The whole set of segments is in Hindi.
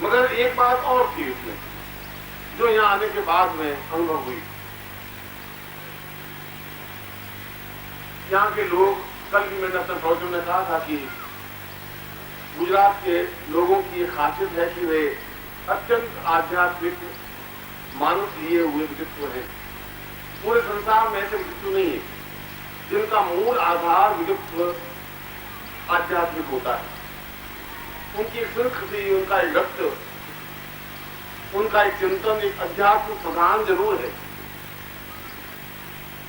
मगर एक बात और थी इसमें, जो यहां आने के बाद में अनुभव हुई। यहाँ के लोग, कल भी मैंने अपने प्रोजेक्ट में कहा था कि गुजरात के लोगों की एक खासियत है कि वे अत्यंत आध्यात्मिक मानस लिए हुए व्यक्तित्व हैं। पूरे संसार में ऐसे व्यक्तित्व नहीं है जिनका मूल आधार व्यक्तित्व आध्यात्मिक होता है। उनकी एक संस्कृति, उनका एक रक्त, उनका एक चिंतन, एक अध्यात्म प्रधान जरूर है,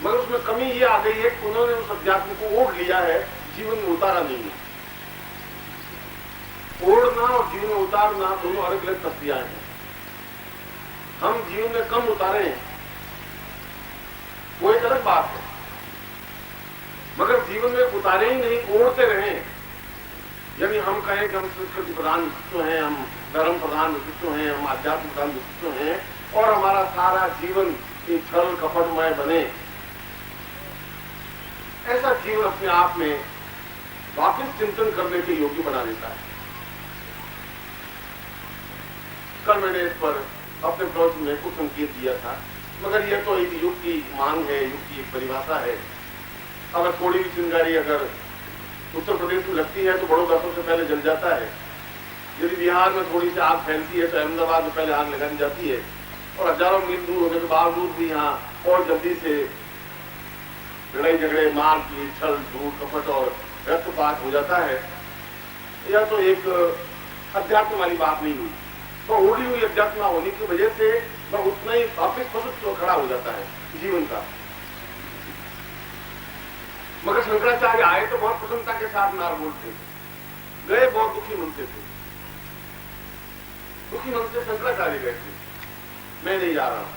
मगर उसमें कमी ये आ गई है कि उन्होंने उस अध्यात्म को ओढ़ लिया है, जीवन में उतारा नहीं है। ओढ़ना और जीवन में उतारना दोनों अलग अलग तस्वीरें हैं। हम जीवन में कम उतारे हैं, वो एक अलग बात है, मगर जीवन में उतारे ही नहीं, ओढ़ते रहे। यानी हम कहें कि हम संस्कृति प्रधान व्यक्तित्व हैं, हम धर्म प्रधान व्यक्तित्व हैं, हम आध्यात्म प्रधान व्यक्तित्व हैं, और हमारा सारा जीवन छल कपटमय बने। ऐसा जीवन अपने आप में वापस चिंतन करने के योग्य बना देता है। कल मैंने इस पर अपने प्रोजेक्ट में कुछ संकेत दिया था, मगर यह तो एक युग की मांग है, युग की एक परिभाषा है। अगर थोड़ी भी चिंगारी अगर उत्तर प्रदेश में लगती है तो बड़ौदा सबसे पहले जल जाता है। यदि बिहार में थोड़ी सी आग फैलती है तो अहमदाबाद में पहले आग लगाई जाती है, और हजारों मील दूर होने के बावजूद भी यहाँ और जल्दी से लड़ाई झगड़े, मारपीट, छल झूठ कपट और रक्तपात हो जाता है। यह तो एक अध्यात्म वाली बात नहीं हुई। तो ओढ़ी हुई अध्यात्म होने की वजह से वह उतना ही वापिस पसंद खड़ा हो जाता है जीवन का। मगर शंकराचार्य आए तो बहुत प्रसन्नता के साथ नारगोल थे, गए बहुत दुखी मन से थे। दुखी मन से शंकराचार्य गए थे, मैं नहीं जा रहा हूं।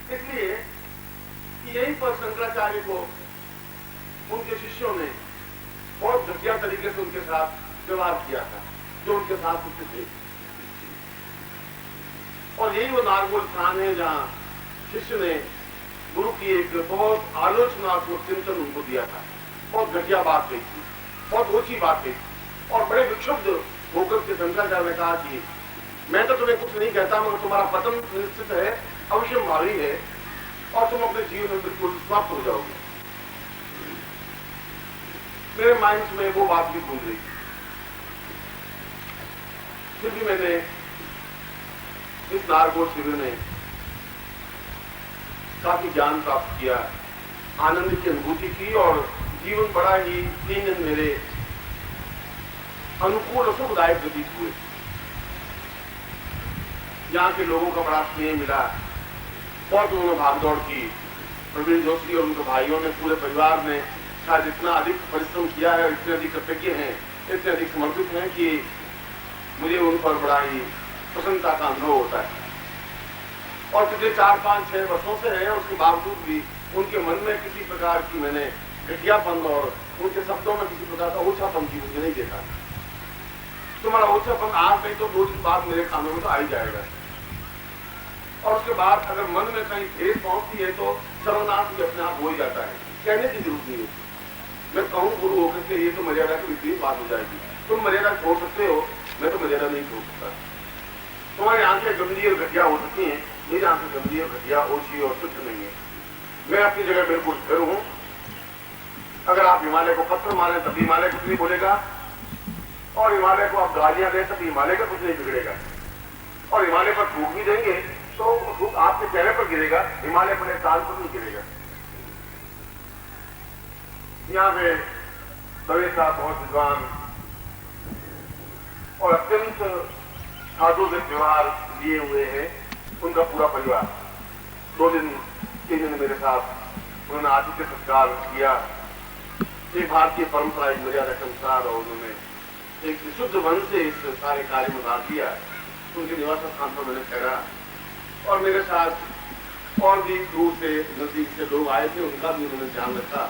इसलिए कि यहीं पर शंकराचार्य को उनके शिष्यों ने बहुत घटिया तरीके से उनके साथ व्यवहार किया था, जो उनके साथ होते थे। और यही वो नारगोल स्थान है जहां शिष्य ने गुरु की एक बहुत आलोचनात्मक चिंतन उनको दिया था। बहुत घटिया बात कही थी, बहुत ऊंची बात कही थी, और बड़े विक्षुब्ध होकर के शंकराचार्य ने कहा कि मैं तो तुम्हें कुछ नहीं कहता, मगर तुम्हारा पतन निश्चित है, अवश्यंभावी है, और तुम अपने जीवन में बिल्कुल समाप्त हो जाओगे। मेरे माइंड में वो बात भी भूल गई। फिर भी मैंने इस नारगोल शिविर में काफी ज्ञान प्राप्त किया, आनंद की अनुभूति की, और जीवन बड़ा ही 3 दिन मेरे अनुकूल और सुखदायक व्यतीत हुए। यहाँ के लोगों का बड़ा स्नेह मिला, बहुत उन्होंने भागदौड़ की। प्रवीण जोशी और उनके भाइयों ने, पूरे परिवार ने शायद इतना अधिक परिश्रम किया है, इतने अधिक कृतज्ञ हैं, इतने अधिक समर्पित हैं कि मुझे उन पर बड़ा ही प्रसन्नता का अनुभव होता है। और पिछले 4, 5, 6 वर्षों से है, उसके बावजूद भी उनके मन में किसी प्रकार की मैंने घटियापन और उनके शब्दों में किसी प्रकार का ओछापन की मुझे नहीं देखा। तुम्हारा ओछापन आज नहीं तो 2 दिन बाद मेरे कानों में तो आ ही जाएगा। और उसके बाद अगर मन में कहीं ठेस पहुंचती है तो सर्वनाश भी अपने आप हो ही जाता है, कहने की जरूरत नहीं है। मैं कहूं गुरु होकर के ये तो मर्यादा की विपरीत बात हो जाएगी। तुम मर्यादा छोड़ सकते हो, मैं तो मर्यादा नहीं छोड़ सकता। तुम्हारी आंखें गंदी और घटिया हो सकती हैं, मेरी आंखें गंदी और घटिया, ओछी और तुच्छ नहीं है। मैं अपनी जगह बिल्कुल स्थिर हूं। अगर आप हिमालय को पत्थर मारे तब हिमालय कुछ नहीं बोलेगा, और हिमालय को आप गालियां दें तब हिमालय का कुछ नहीं बिगड़ेगा। और हिमालय पर थूक भी देंगे तो थूक आपके चेहरे पर गिरेगा, हिमालय पर साल पर नहीं गिरेगा। यहाँ पे दवे साहब बहुत विद्वान और अत्यंत साधु से व्यवहार लिए हुए हैं, उनका पूरा परिवार 2 दिन 3 दिन मेरे साथ उन्होंने आतिथ्य सत्कार किया। एक भारतीय परंपरा, एक मर्यादा के अनुसार, और उन्होंने एक विशुद्ध मन से इस सारे कार्य में भाग लिया। उनके निवास स्थान पर मैंने ठहरा, और मेरे साथ और भी दूर से नजदीक से लोग आए थे, उनका भी उन्होंने ध्यान रखा।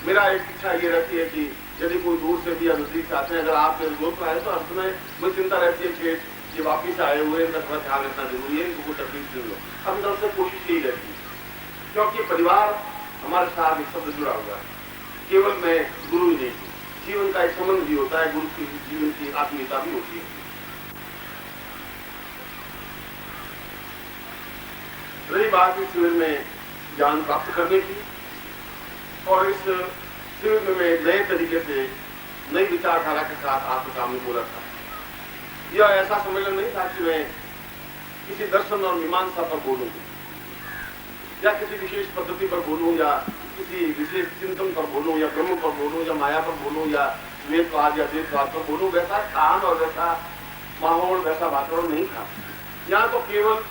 मेरा एक इच्छा ये रहती है कि यदि कोई दूर से भी या नजदीक से आते हैं, अगर आप मेरे दोस्त आए तो अब तुम्हें मुझे चिंता रहती है कि ये वापिस आए हुए, इनका थोड़ा ध्यान रखना जरूरी है, इनको कोई तकलीफ नहीं हो। अब तरफ से कोशिश यही रहती है, क्योंकि परिवार हमारे साथ एक शब्द जुड़ा हुआ है। केवल मैं गुरु ही नहीं हूँ, जीवन का एक संबंध भी होता है, गुरु की जीवन की एक आत्मीयता भी होती है। रही बात इस शिविर में ज्ञान प्राप्त करने की, और इस शिविर में मैं नए तरीके से नई विचारधारा के साथ आपके सामने बोला था। यह ऐसा सम्मेलन नहीं था कि मैं किसी दर्शन और मीमांसा पर बोलूं या किसी विशेष पद्धति पर बोलूं या किसी विशेष चिंतन पर बोलूं या ब्रह्म पर बोलूं या माया पर बोलूं या वेदवाद या देशवाद पर बोलूं। वैसा स्थान और वैसा माहौल, वैसा वातावरण नहीं था। यहाँ तो केवल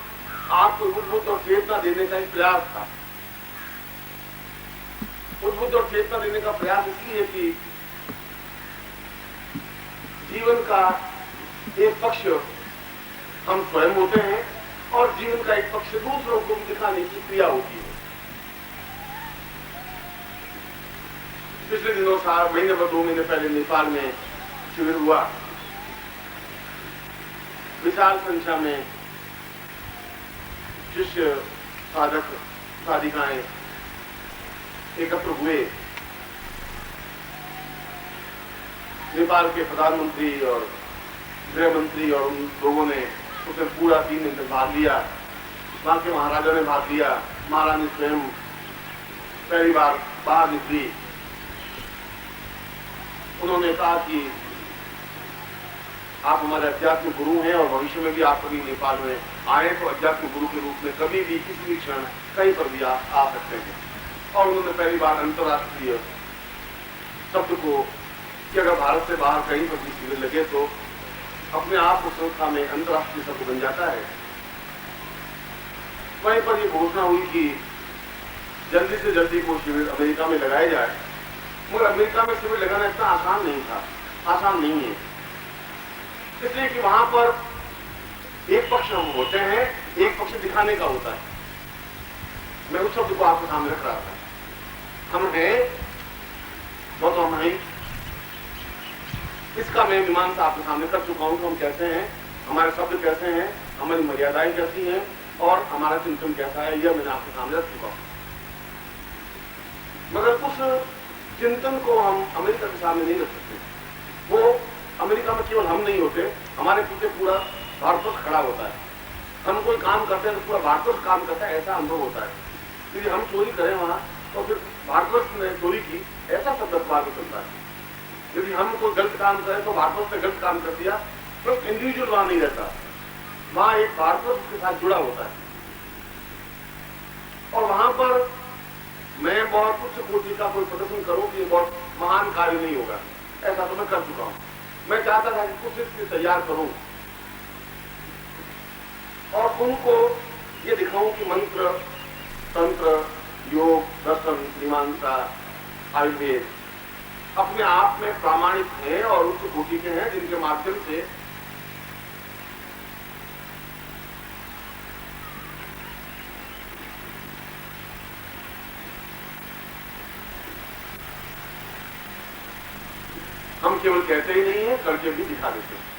आपको उद्बुद्ध और चेतना देने का एक प्रयास था। उद्बुद्ध और चेतना देने का प्रयास इसलिए कि जीवन का एक पक्ष हम स्वयं होते हैं और जीवन का एक पक्ष दूसरों को भी दिखाने की क्रिया होती है। पिछले दिनों महीने पर 2 महीने पहले नेपाल में शिविर हुआ। विशाल संख्या में शिष्य, साधक, साधिकाएं एकत्र हुए। नेपाल के प्रधानमंत्री और गृह मंत्री और उन लोगों ने उसमें पूरा 3 दिन तक भाग लिया। वहां के महाराजा ने भाग लिया, महारानी स्वयं पहली बार बाहर निकली। उन्होंने कहा कि आप हमारे अध्यात्म गुरु हैं और भविष्य में भी आप कभी नेपाल में आए तो अध्यात्म गुरु के रूप में कभी भी किसी भी क्षण कहीं पर भी आप आ सकते हैं। और उन्होंने पहली बार अंतर्राष्ट्रीय शब्द को कि अगर भारत से बाहर कहीं पर भी शिविर लगे तो अपने आप उस संस्था में अंतर्राष्ट्रीय शब्द बन जाता है। वहीं पर यह घोषणा हुई कि जल्दी से जल्दी वो शिविर अमेरिका में लगाया जाए। मगर अमेरिका में शिविर लगाना इतना आसान नहीं था, आसान नहीं है, इसलिए कि वहां पर एक पक्ष हम होते हैं, एक पक्ष दिखाने का होता है। मैं उस शब्द को आपके सामने रख रहा था। हम हैं, वो तो हम हैं। इसका मैं मीमांसा आपके सामने कर चुका हूं कि हम कैसे हैं, हमारे शब्द कैसे हैं, हमारी मर्यादाएं कैसी हैं और हमारा चिंतन कैसा है, यह मैंने आपके सामने रख चुका हूं। मगर उस चिंतन को हम अमेरिका के सामने नहीं रख सकते। वो अमेरिका में केवल हम नहीं होते, हमारे पीछे पूरा भारतवर्ष खड़ा होता है। हम कोई काम करते हैं तो पूरा भारतवर्ष काम करता है, ऐसा अनुभव होता है। यदि हम चोरी करें वहां तो फिर भारतवर्ष ने चोरी की, ऐसा सब अखबार में चलता है। यदि हम कोई गलत काम करें तो भारतवर्ष ने गलत काम कर दिया, तो इंडिविजुअल वहां नहीं रहता, वहां एक भारतवर्ष के साथ जुड़ा होता है। और वहां पर मैं बहुत उच्च कोटि का कोई प्रदर्शन करूं कि बहुत महान कार्य नहीं होगा, ऐसा तो मैं कर चुका हूं। मैं चाहता था कि कुछ इसलिए तैयार करूं और उनको ये दिखाऊं कि मंत्र, तंत्र, योग, दर्शन, मीमांसा, आयुर्वेद अपने आप में प्रामाणिक हैं और उच्च कोटि के हैं, जिनके माध्यम से हम केवल कहते ही नहीं है, करके भी दिखा देते हैं।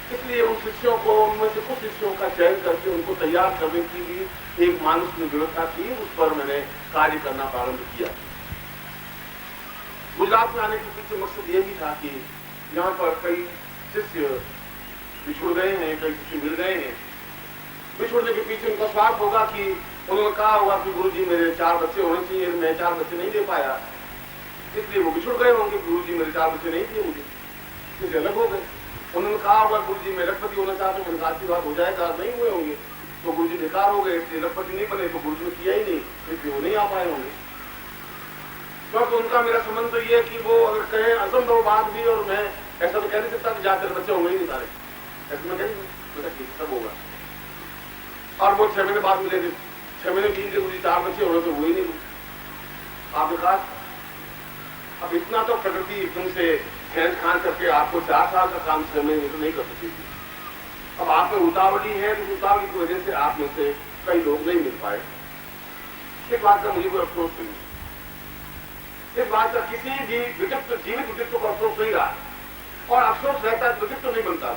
इसलिए उन शिष्यों को, उनमें से कुछ शिष्यों का चयन करके उनको तैयार करने की भी एक मानस में व्यवस्था थी। उस पर मैंने कार्य करना प्रारंभ किया। गुजरात में आने के पीछे मकसद यह भी था कि यहाँ पर कई शिष्य बिछुड़ गए हैं, कई शिष्य मिल गए हैं। बिछुड़ने के पीछे उनका स्वार्थ होगा कि उन्होंने कहा होगा कि गुरुजी मेरे 4 बच्चे होने चाहिए, मैं 4 बच्चे नहीं दे पाया, इसलिए वो बिछुड़ गए होंगे। गुरुजी मेरे 4 बच्चे नहीं दिए मुझे, इसलिए अलग हो गए। उन्होंने कहा होगा गुरुजी मैं लखपति होना चाहता हूँ, मेरे आशीर्वाद हो जाएगा, नहीं हुए होंगे तो गुरुजी बेकार हो गए, इसलिए लखपति नहीं बने, तो गुरुजी ने किया ही नहीं, इसलिए वो नहीं आ पाए होंगे। तो उनका मेरा संबंध तो ये है कि वो अगर कहें असंभव बात भी, और मैं ऐसा तो कह नहीं सकता कि जाते बच्चे होंगे ही नहीं सारे, ऐसे मैं कह नहीं सकता, सब होगा। और वो 6 महीने बाद मिले थे, 6 महीने बीत गए, मुझे 4 बच्चे होने तो हुए ही नहीं। आपने कहा अब इतना तो प्रकृति एकदम से खेल खान करके आपको 4 साल का काम 6 महीने तो नहीं कर सकती थी। अब आप में उतावली है, तो उतावली की वजह से आप में से कई लोग नहीं मिल पाए। इस बात का मुझे कोई अफसोस नहीं, इस बात का किसी भी विचित्र जीवित विचित्र को अफसोस नहीं रहा, और अफसोस रहता है विचित्र नहीं बनता,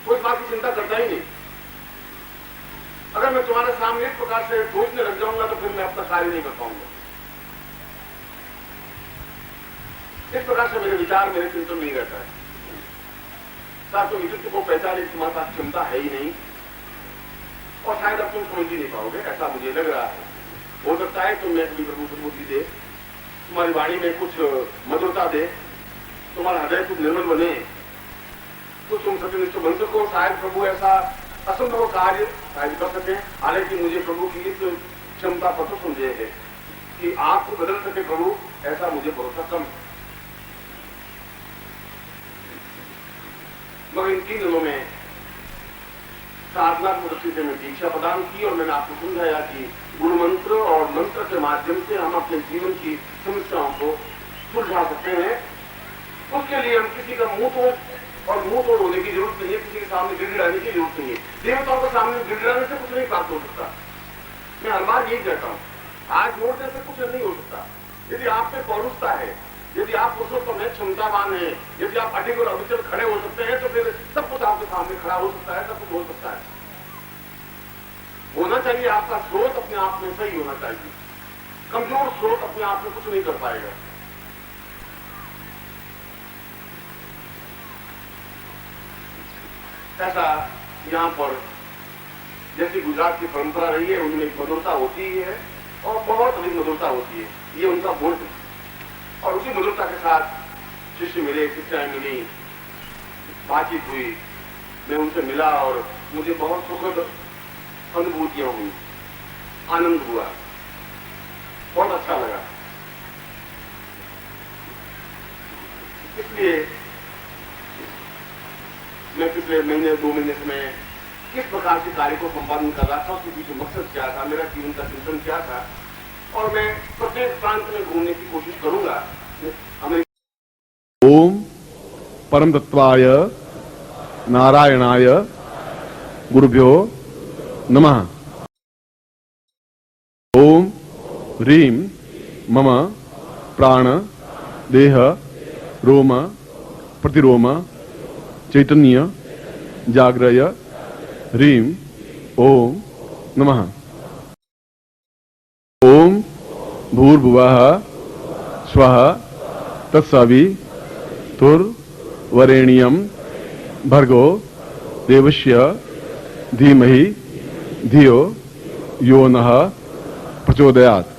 वो इस बात की चिंता करता ही नहीं। अगर मैं तुम्हारे सामने इस प्रकार से सोचने लग जाऊंगा तो फिर मैं अपना कार्य नहीं कर पाऊंगा। इस प्रकार से मेरे विचार, मेरे चिंतन नहीं रहता है। साथ तो विद्युत को पहचाने की तुम्हारे पास क्षमता है ही नहीं, और शायद अब तुम समझ ही नहीं पाओगे, ऐसा मुझे लग रहा है। हो सकता है तुम कभी प्रभु सद्बुद्धि दे, तुम्हारी वाणी में कुछ मधुरता दे, तुम्हारा हृदय कुछ निर्मल बने, तो तुम सत्यनिष्ठ बन सको। शायद प्रभु ऐसा असंभव कार्य शायद कर सके। हालांकि मुझे प्रभु की इस क्षमता पर तो संदेह है कि आपको बदल सके प्रभु, ऐसा मुझे भरोसा कम है। मगर इन 3 दिनों में साधनात्मक दृष्टि से मैं दीक्षा प्रदान की और मैंने आपको समझाया कि गुरु मंत्र और मंत्र के माध्यम से हम अपने जीवन की समस्याओं को सुलझा सकते हैं। उसके लिए हम किसी का मुंह तोड़ होने की जरूरत नहीं है, किसी के सामने गिड़गिड़ाने की जरूरत नहीं है। देवताओं के सामने गिड़गिड़ाने से कुछ नहीं प्राप्त हो सकता। मैं हर बार यही कहता हूँ, आज जोड़ने से कुछ नहीं हो सकता। यदि आप में पौरुषता है, यदि आप पुरुषोत्तम में क्षमतावान है, यदि आप अडिग और अविचल खड़े हो सकते हैं, तो फिर सब कुछ आपके सामने खड़ा हो सकता है, सब कुछ हो सकता है। होना चाहिए आपका स्रोत अपने आप में सही होना चाहिए। कमजोर स्रोत अपने आप में कुछ नहीं कर पाएगा। ऐसा यहाँ पर जैसी गुजरात की परंपरा रही है, उनमें मधुरता होती ही है और बहुत अधिक मधुरता होती है, ये उनका गुण है। और उसी मधुरता के साथ शिष्य मिले, शिष्याएं मिली, बातचीत हुई, मैं उनसे मिला और मुझे बहुत सुखद अनुभूतियां हुई, आनंद हुआ, बहुत अच्छा लगा। इसलिए मैं पिछले महीने 2 महीने से मैं किस प्रकार के कार्य को संपादन कर रहा था, उसके पीछे मकसद क्या था, मेरा जीवन का चिंतन क्या था, और मैं प्रत्येक प्रांत में घूमने की कोशिश करूंगा। ओम परम तत्वाय नारायणाय गुरुभ्यो नमः। ओम ह्रीं मम प्राण देह रोम प्रतिरोम चैतन्य जाग्रय ह्रीं ओम नमः। ओम भूर्भुवः स्वः तत्सवितुर्वरेण्यं भर्गो देवस्य धीमहि धियो यो नः प्रचोदयात्।